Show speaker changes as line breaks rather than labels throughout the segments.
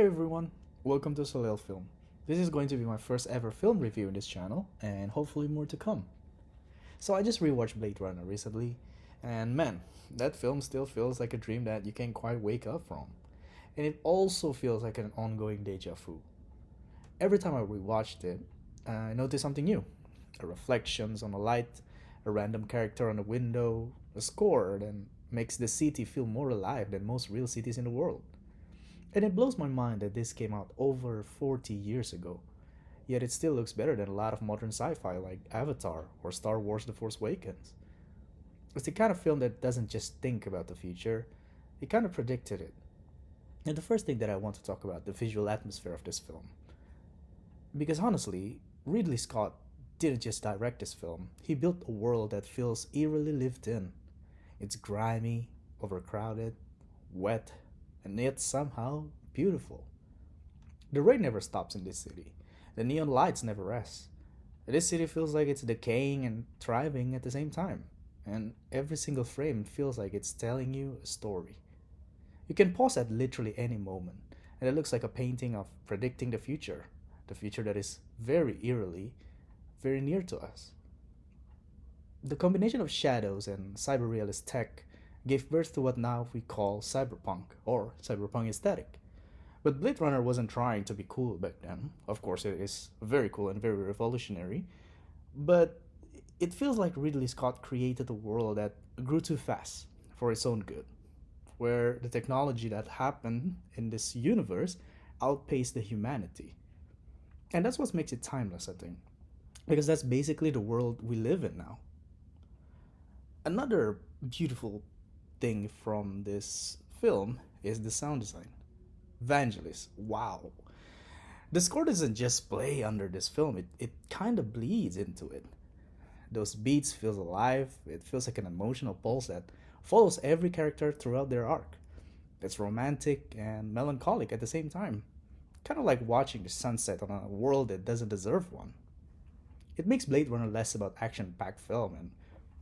Hey everyone, welcome to Soleil Film. This is going to be my first ever film review in this channel, and hopefully more to come. So I just rewatched Blade Runner recently, and man, that film still feels like a dream that you can't quite wake up from. And it also feels like an ongoing deja vu. Every time I rewatched it, I noticed something new. A reflections on a light, a random character on a window, a score that makes the city feel more alive than most real cities in the world. And it blows my mind that this came out over 40 years ago, yet it still looks better than a lot of modern sci fi like Avatar or Star Wars The Force Awakens. It's the kind of film that doesn't just think about the future, it kind of predicted it. And the first thing that I want to talk about the visual atmosphere of this film. Because honestly, Ridley Scott didn't just direct this film, he built a world that feels eerily lived in. It's grimy, overcrowded, wet, and yet somehow beautiful. The rain never stops in this city. The neon lights never rest. This city feels like it's decaying and thriving at the same time, and every single frame feels like it's telling you a story. You can pause at literally any moment, and it looks like a painting of predicting the future that is very eerily, very near to us. The combination of shadows and cyberrealist tech gave birth to what now we call cyberpunk or cyberpunk aesthetic. But Blade Runner wasn't trying to be cool back then. Of course, it is very cool and very revolutionary, but it feels like Ridley Scott created a world that grew too fast for its own good, where the technology that happened in this universe outpaced the humanity. And that's what makes it timeless, I think, because that's basically the world we live in now. Another beautiful thing from this film is the sound design. Vangelis, wow. The score doesn't just play under this film, it kind of bleeds into it. Those beats feels alive, it feels like an emotional pulse that follows every character throughout their arc. It's romantic and melancholic at the same time. Kind of like watching the sunset on a world that doesn't deserve one. It makes Blade Runner less about action packed film and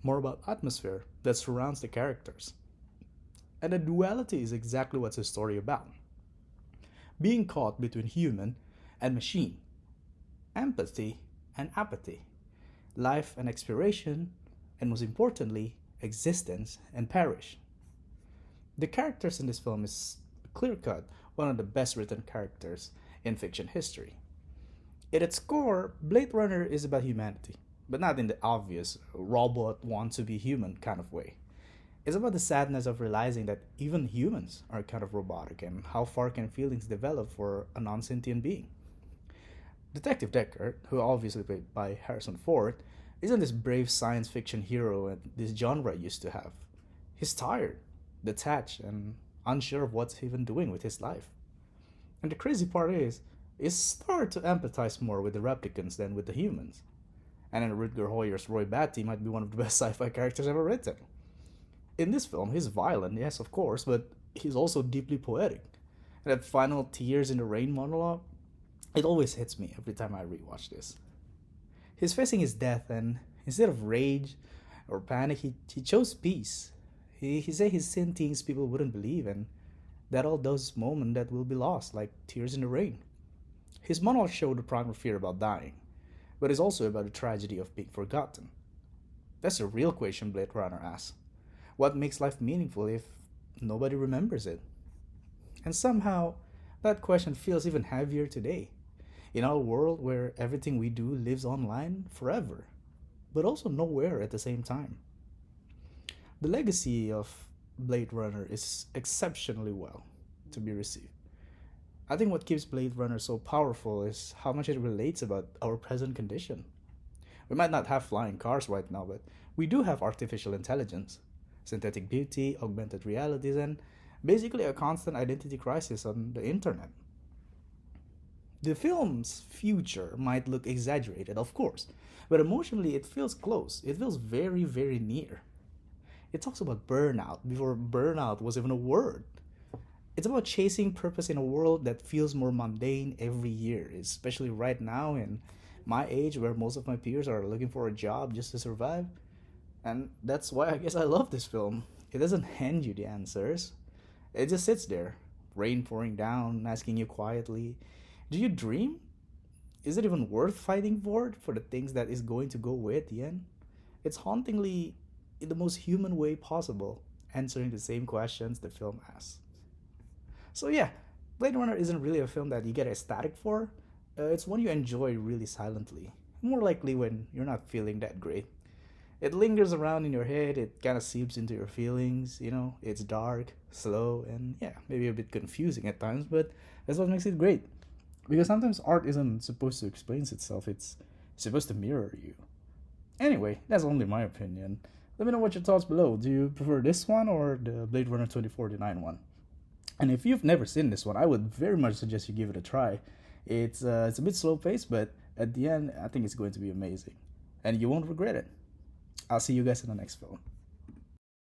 more about atmosphere that surrounds the characters. And the duality is exactly what's the story about. Being caught between human and machine, empathy and apathy, life and exploration, and most importantly, existence and perish. The characters in this film is clear cut one of the best written characters in fiction history. At its core, Blade Runner is about humanity, but not in the obvious robot want to be human kind of way. It's about the sadness of realizing that even humans are kind of robotic and how far can feelings develop for a non sentient being. Detective Deckard, who obviously played by Harrison Ford, isn't this brave science fiction hero that this genre used to have. He's tired, detached, and unsure of what's even doing with his life. And the crazy part is start to empathize more with the replicants than with the humans. And then Rutger Hauer's Roy Batty might be one of the best sci-fi characters ever written. In this film, he's violent, yes, of course, but he's also deeply poetic. And that final tears in the rain monologue, it always hits me every time I rewatch this. He's facing his death, and instead of rage or panic, he chose peace. He said he's seen things people wouldn't believe, and that all those moments that will be lost, like tears in the rain. His monologue showed the primal fear about dying, but it's also about the tragedy of being forgotten. That's a real question Blade Runner asks. What makes life meaningful if nobody remembers it? And somehow, that question feels even heavier today, in our world where everything we do lives online forever, but also nowhere at the same time. The legacy of Blade Runner is exceptionally well to be received. I think what keeps Blade Runner so powerful is how much it relates about our present condition. We might not have flying cars right now, but we do have artificial intelligence, synthetic beauty, augmented realities, and basically a constant identity crisis on the internet. The film's future might look exaggerated, of course, but emotionally it feels close. It feels very, very near. It talks about burnout before burnout was even a word. It's about chasing purpose in a world that feels more mundane every year, especially right now in my age where most of my peers are looking for a job just to survive. And that's why I guess I love this film. It doesn't hand you the answers, it just sits there, rain pouring down, asking you quietly, do you dream? Is it even worth fighting for the things that is going to go away at the end? It's hauntingly, in the most human way possible, answering the same questions the film asks. So yeah, Blade Runner isn't really a film that you get ecstatic for. It's one you enjoy really silently. More likely when you're not feeling that great. It lingers around in your head, it kind of seeps into your feelings, it's dark, slow, and yeah, maybe a bit confusing at times, but that's what makes it great. Because sometimes art isn't supposed to explain itself, it's supposed to mirror you. Anyway, that's only my opinion. Let me know what your thoughts below. Do you prefer this one or the Blade Runner 2049 one? And if you've never seen this one, I would very much suggest you give it a try. It's a bit slow paced, but at the end, I think it's going to be amazing, and you won't regret it. I'll see you guys in the next film.